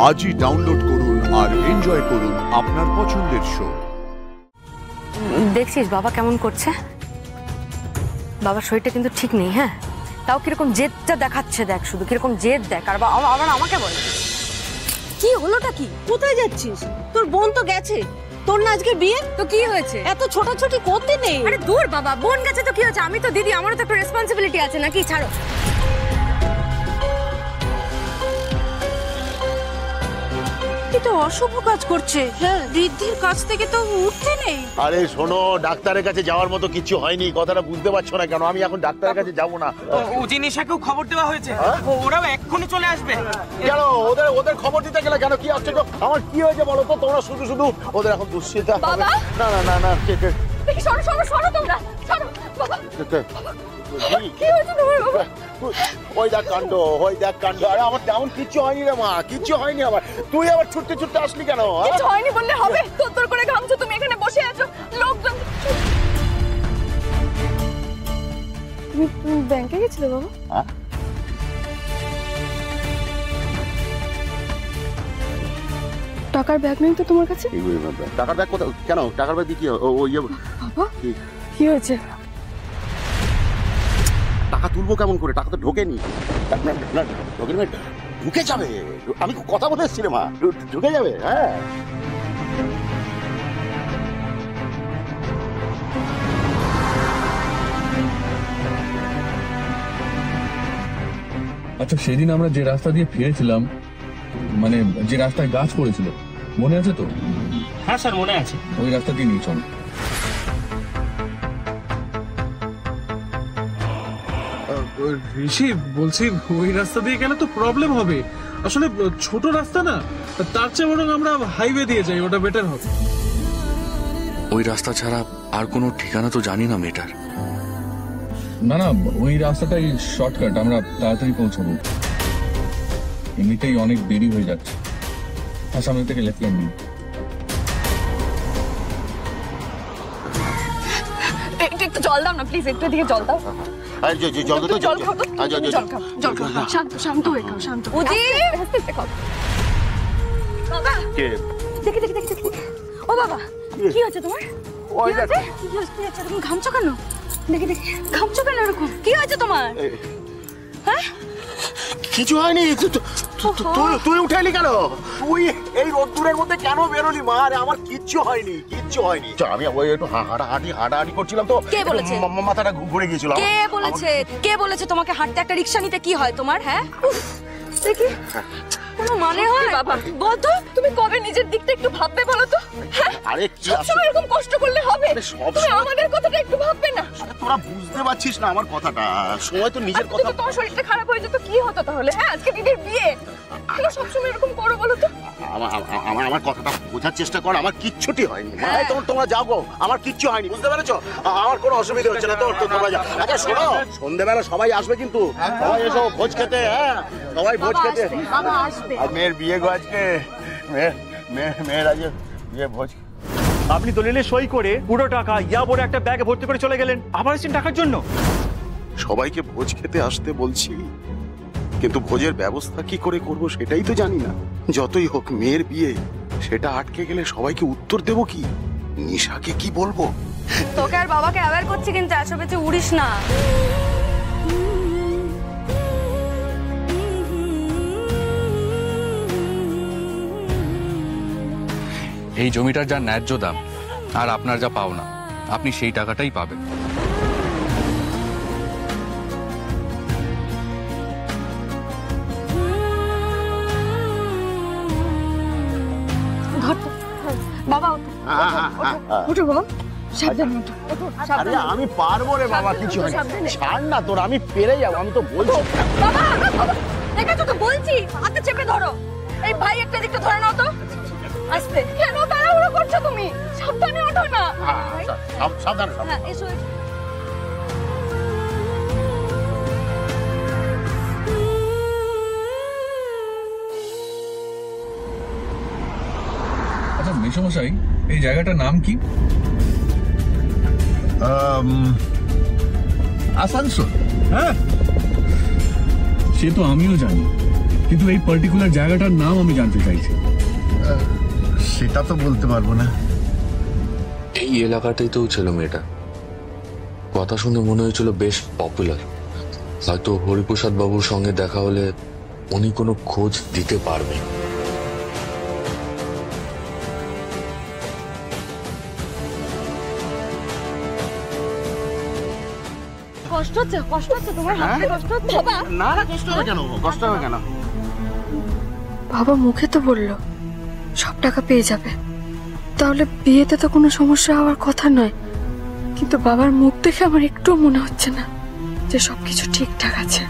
আজই ডাউনলোড করুন আর এনজয় করুন আপনার পছন্দের শো। দেখছিস বাবা কেমন করছে? বাবার শরীরটা কিন্তু ঠিক নেই। হ্যাঁ, তাও কিরকম জেদটা দেখাচ্ছে, দেখ শুধু কিরকম জেদ দেখ। আর আবার আমাকে বলে কি হলোটা কি? কোথায় যাচ্ছিস? তোর বোন তো গেছে, তোর না আজকে বিয়ে? তো কি হয়েছে? এত ছোটাছুটি করতে নেই। আরে দূর বাবা, বোন গেছে তো কি হয়েছে? আমি তো দিদি, আমারও তো একটা রেসপন্সিবিলিটি আছে নাকি? ছাড়ো। এটা অশুভ কাজ করছে। হ্যাঁ, ঋদ্ধির কাছ থেকে তো উঠতে নেই। আরে শোনো, ডাক্তারের কাছে যাওয়ার মতো কিছু হয়নি, কথাটা বুঝতে পারছো না কেন? আমি এখন ডাক্তারের কাছে যাবো না। উজিনিশাকেও খবর দেওয়া হয়েছে, ওরাও এক্ষুনি চলে আসবে। কেন ওদের খবর দিতে গেলে কেন? কি আশ্চর্য! আমার কি হয়েছে বলো তো? তোমরা শুধু শুধু ওদের এখন দুশ্চিন্তা। বাবা! না না না না, দেখি সরো সরো সরো তোমরা, সরো বাবা। কি হয়েছে তোমার বাবা? ওই দেখ কাণ্ড, ওই দেখ কাণ্ড। আরে আমার তেমন কিচ্ছু হয়নি রে মা, কিচ্ছু হয়নি আমার। তুই আবার ছুটতে ছুটতে আসলি কেন? কিছু হয়নি বললে হবে? তোর করে ঘামছো, তুমি এখানে বসে আছো, লোকজন। তুমি ব্যাংকে গেছিলে বাবা? হ্যাঁ, টাকার ব্যাগ নেই তো তোমার কাছে? টাকার ব্যাগ কোথায়? কেন টাকার ব্যাগ দিয়ে কি? বাবা কি হয়েছে? টাকা তুলবো কেমন করে? টাকা তো ঢোকেনি। ঢুকে যাবে, আমি কথা বলে এসছি রে মা, ঢুকে যাবে। হ্যাঁ, আচ্ছা, সেদিন আমরা যে রাস্তা দিয়ে ফিরেছিলাম, মানে যে রাস্তায় গাছ পড়েছিল, মনে আছে তো? হ্যাঁ স্যার, মনে আছে। ওই রাস্তা দিয়ে নিয়ে চল। ঋষি বলছি, ওই রাস্তা দিয়ে গেলে তো প্রবলেম হবে। আসলে ছোট রাস্তা না, তার চেয়ে বরং আমরা হাইওয়ে দিয়ে যাই, ওটা বেটার হবে। ওই রাস্তা ছাড়া আর কোনো ঠিকানা তো জানি না মেয়েটার। না না, ওই রাস্তাটাই শর্টকাট, আমরা তাড়াতাড়ি পৌঁছাবো। এমনিতেই অনেক দেরি হয়ে যাচ্ছে। আর সামনে থেকে লেফট লাইন নিই। একটু জল দাও না প্লিজ, একটু এদিকে জল দাও। জল খাও তো, জল খাও, শান্ত শান্ত হয়ে খাও, শান্ত। উজি বাবা, দেখি দেখি দেখি দেখি। ও বাবা, কি হয়েছে তোমার? কি হয়েছে? তুমি ঘামছো কেন? দেখি দেখি, ঘামছো কেন এরকম? কি হয়েছে তোমার? হ্যাঁ, কিছু হয়নি। তুই উঠাইলি কেন? তুই এই রোদ্দুরের মধ্যে কেন বেরোলি মা? আরে আমার কিচ্ছু হয়নি, কিচ্ছু হয়নি। আমি ওই একটু হাঁটাহাঁটি করছিলাম তো। কে বলেছে? মাথাটা ঘুরে গিয়েছিল। কে বলেছে তোমাকে হাঁটতে? একটা রিক্সা নিতে কি হয় তোমার? হ্যাঁ, দেখি কোনো মানে হয়? বাবা বলতো, তুমি কবে নিজের দিকটা একটু ভাববে বলো তো? আরে কি সবসময় এরকম কষ্ট করলে হবে? তুমি আমাদের কথাটা একটু ভাববে না? তোরা বুঝতে পারছিস না আমার কথাটা। সময় তো নিজের কথা। তোমার শরীরটা খারাপ হয়ে যেত কি হতো তাহলে? হ্যাঁ, আজকে দিদির বিয়ে, তুমি সবসময় এরকম করো বলো তো? আমার কথাটা বোঝার চেষ্টা কর। আমার কিচ্ছুটি হয়নি। তোমরা যাবো, আমার কিচ্ছু হয়নি, বুঝতে পেরেছো? আমার কোনো অসুবিধা হচ্ছে না। তোমরা যাও। আচ্ছা শোনো, সন্ধ্যেবেলা সবাই আসবে কিন্তু, সবাই এসো ভোজ খেতে। হ্যাঁ, সবাই ভোজ খেতে। আর মেয়ের বিয়ে গো আজকে, মেয়ের আজকে বিয়ে ভোজ। আপনি দলিলে সই করে পুরো টাকা ইয়া বড় একটা ব্যাগে ভর্তি করে চলে গেলেন, আবার এসেছেন টাকার জন্য। সবাইকে ভোজ খেতে আসতে বলছি, কিন্তু ভোজের ব্যবস্থা কি করে করব সেটাই তো জানি না। যতই হোক মেয়ের বিয়ে, সেটা আটকে গেলে সবাইকে উত্তর দেব কি? নিশাকে কি বলবো? তোকে আর বাবাকে অ্যাওয়্যার করছি, কিন্তু এসব বেঁচে উড়িস না। এই জমিটার যা ন্যায্য দাম আর আপনার যা পাওনা, আপনি সেই টাকাটাই পাবেন। বাবা উঠো বাবা, সাবধানে উঠো। আরে আমি পারবো রে বাবা, কিছু হয় না। ছাড় না তোর, আমি পেরে যাবো, আমি তো বলছি। বাবা দেখেছো তো, বলছি হাতে চেপে ধরো। এই ভাই একটা দিকটা ধরে নাও তো, আস্তে। কেন তাড়াহুড়ো করছো তুমি? সাবধানে ওঠো না। সাবধানে। হ্যাঁ, এসো। আচ্ছা মেশমশাই, এই জায়গাটার নাম কি? আসানসোল। হ্যাঁ, সে তো আমিও জানি, কিন্তু এই পার্টিকুলার জায়গাটার নাম আমি জানতে চাইছি। সেটা তো বলতে পারবো না। এই এলাকাতেই তো ছিল মেয়েটা, কথা শুনে মনে হয়েছিল বেশ পপুলার। হয়তো হরিপ্রসাদ বাবুর সঙ্গে দেখা হলে উনি কোনো খোঁজ দিতে পারবেন। কষ্ট হচ্ছে তোমার হাতে কষ্ট হচ্ছে বাবা? না না, কষ্ট হবে কেন? কষ্ট হবে কেন? বাবা মুখে তো বললো সব টাকা পেয়ে যাবে, তাহলে বিয়েতে তো কোনো সমস্যা হওয়ার কথা নয়। কিন্তু বাবার মুখ দেখে আমার একটুও মনে হচ্ছে না যে সবকিছু ঠিকঠাক আছে।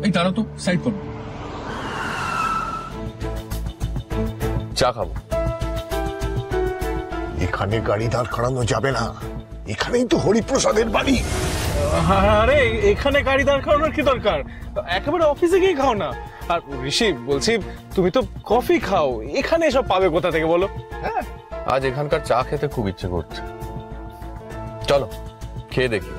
এই দাঁড়াও তো, সাইড করো। চা খাবো। এখানে গাড়ি দাঁড় করানো যাবে না, এখানেই তো হরিপ্রসাদের বাড়ি। আরে এখানে গাড়ি দাঁড় করানোর কি দরকার? একেবারে অফিসে গিয়ে খাও না। আর ঋষি বলছি, তুমি তো কফি খাও, এখানে এসব পাবে কোথা থেকে বলো? হ্যাঁ, আজ এখানকার চা খেতে খুব ইচ্ছে করছে, চলো খেয়ে দেখি।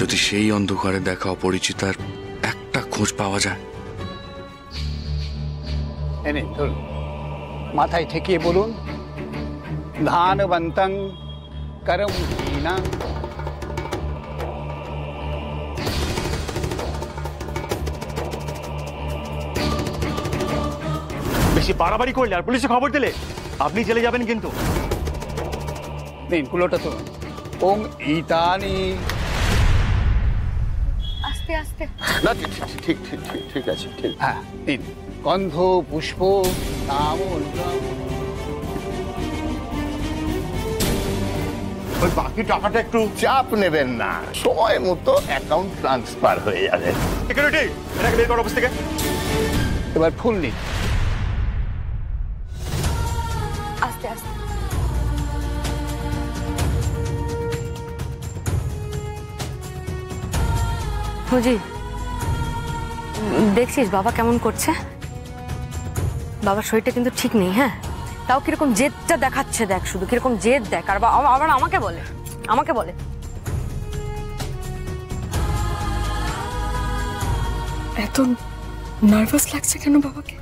যদি সেই অন্ধকারে দেখা অপরিচিতার একটা খোঁজ পাওয়া যায়। এনে ধরুন, মাথায় ঠেকিয়ে বলুন, ধানবন্তং করম হীনা। বেশি বাড়াবাড়ি করলে আর পুলিশে খবর দিলে আপনি জেলে যাবেন কিন্তু। নিন কুলোটা তো। ওম ইতানি। আস্তে আস্তে। না ঠিক ঠিক ঠিক ঠিক ঠিক আছে, ঠিক। হ্যাঁ নিন, গন্ধ পুষ্প নাম। ওই বাকি টাকাটা একটু চাপ নেবেন না, সময় মতো অ্যাকাউন্ট ট্রান্সফার হয়ে যাবে। সিকিউরিটি, এটাকে বের করো অফিস থেকে। এবার ফুল নিন। আস্তে আস্তে। ফুজি, দেখছিস বাবা কেমন করছে? বাবার শরীরটা কিন্তু ঠিক নেই। হ্যাঁ, তাও কিরকম জেদটা দেখাচ্ছে, দেখ শুধু কিরকম জেদ দেখ। আর আবার আমাকে বলে এত নার্ভাস লাগছে কেন বাবাকে?